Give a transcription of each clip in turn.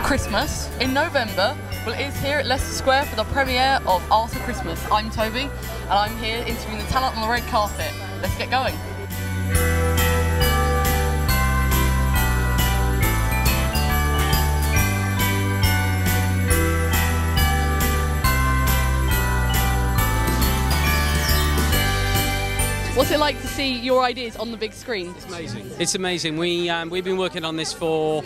Christmas in November. Well, it is here at Leicester Square for the premiere of Arthur Christmas. I'm Toby, and I'm here interviewing the talent on the red carpet. Let's get going. What's it like to see your ideas on the big screen? It's amazing. It's amazing. We've been working on this for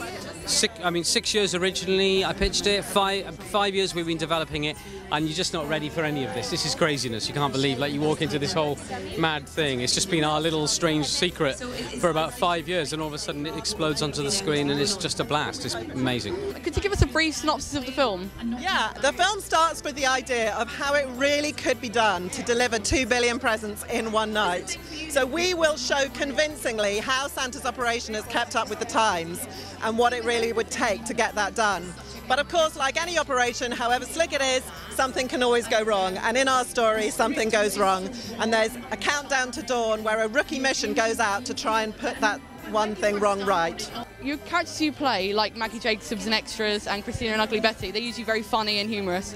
6 years originally. I pitched it. 5 years we've been developing it, and you're just not ready for any of this. This is craziness. You can't believe, like, you walk into this whole mad thing. It's just been our little strange secret for about 5 years, and all of a sudden it explodes onto the screen, and it's just a blast. It's amazing. Could you give us a brief synopsis of the film? Yeah, the film starts with the idea of how it really could be done to deliver 2 billion presents in one night. So we will show convincingly how Santa's operation has kept up with the times and what it really would take to get that done. But of course, like any operation, however slick it is, something can always go wrong. And in our story, something goes wrong. And there's a countdown to dawn where a rookie mission goes out to try and put that one thing wrong right. Your characters you play, like Maggie Jacobs and Extras and Christina and Ugly Betty, they're usually very funny and humorous.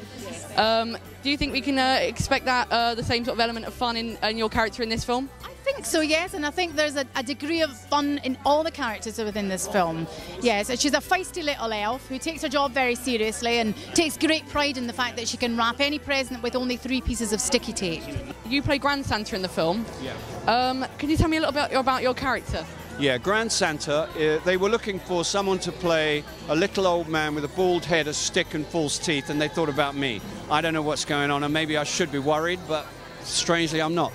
Do you think we can expect that the same sort of element of fun in your character in this film? I think so, yes, and I think there's a degree of fun in all the characters within this film. Yes, she's a feisty little elf who takes her job very seriously and takes great pride in the fact that she can wrap any present with only 3 pieces of sticky tape. You play Grand Santa in the film. Yeah. Can you tell me a little bit about your character? Yeah, Grand Santa, they were looking for someone to play a little old man with a bald head, a stick and false teeth, and they thought about me. I don't know what's going on, and maybe I should be worried, but strangely I'm not.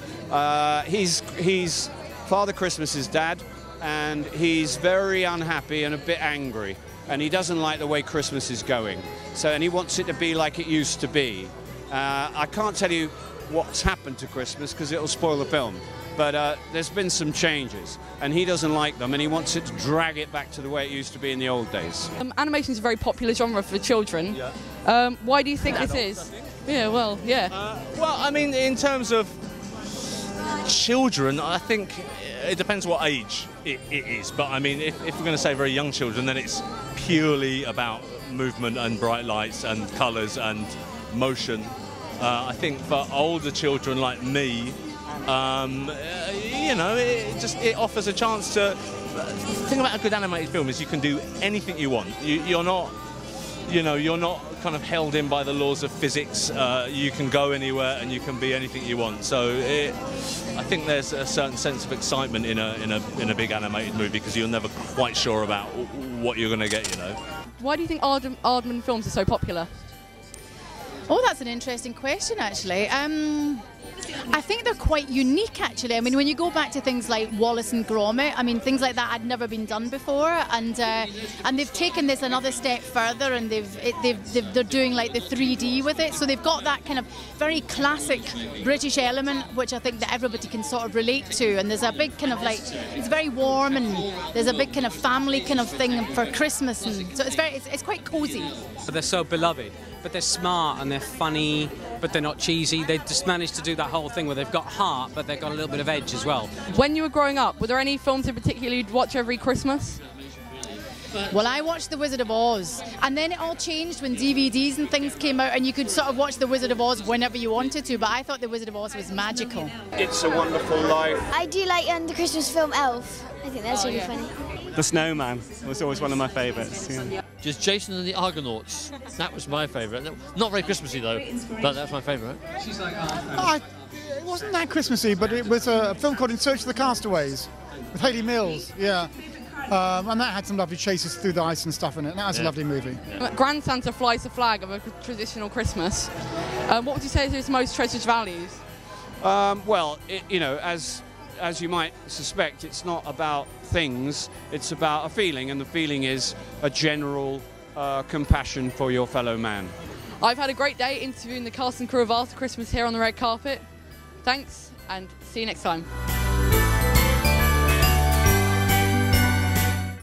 He's Father Christmas's dad, and he's very unhappy and a bit angry, and he doesn't like the way Christmas is going. And he wants it to be like it used to be. I can't tell you what's happened to Christmas because it'll spoil the film. But there's been some changes, and he doesn't like them, and he wants it to drag it back to the way it used to be in the old days. Animation is a very popular genre for children. Yeah. Why do you think this is? Yeah, well, yeah. Well, I mean, in terms of children, I think it depends what age it is. But I mean, if we're going to say very young children, then it's purely about movement and bright lights and colours and motion. I think for older children like me, you know, it offers a chance to. The thing about a good animated film is you can do anything you want. You're not, you know, you're not kind of held in by the laws of physics. You can go anywhere and you can be anything you want. So I think there's a certain sense of excitement in a big animated movie because you're never quite sure about what you're going to get. You know. Why do you think Aardman films are so popular? Oh, that's an interesting question, actually. I think they're quite unique, actually. I mean, when you go back to things like Wallace and Gromit, I mean, things like that had never been done before, and they've taken this another step further, and they're doing like the 3D with it. So they've got that kind of very classic British element, which I think that everybody can sort of relate to. And there's a big kind of like, it's very warm, and there's a big kind of family kind of thing for Christmas, and so it's quite cosy. But they're so beloved. But they're smart and they're funny, but they're not cheesy. They just managed to do that whole thing where they've got heart, but they've got a little bit of edge as well. When you were growing up, were there any films in particular you'd watch every Christmas? Well, I watched The Wizard of Oz, and then it all changed when DVDs and things came out, and you could sort of watch The Wizard of Oz whenever you wanted to, but I thought The Wizard of Oz was magical. It's a Wonderful Life. I do like the Christmas film Elf. I think that's really funny. The Snowman was always one of my favourites. Yeah. Just Jason and the Argonauts. That was my favourite. Not very Christmassy though, but that's my favourite. It wasn't that Christmassy, but it was a film called In Search of the Castaways with Hayley Mills. Yeah. And that had some lovely chases through the ice and stuff in it. That was a lovely movie. Grand Santa flies the flag of a traditional Christmas. What would you say is his most treasured values? Well, you know, as you might suspect, it's not about things, it's about a feeling, and the feeling is a general compassion for your fellow man. I've had a great day interviewing the cast and crew of Arthur Christmas here on the red carpet. Thanks, and see you next time.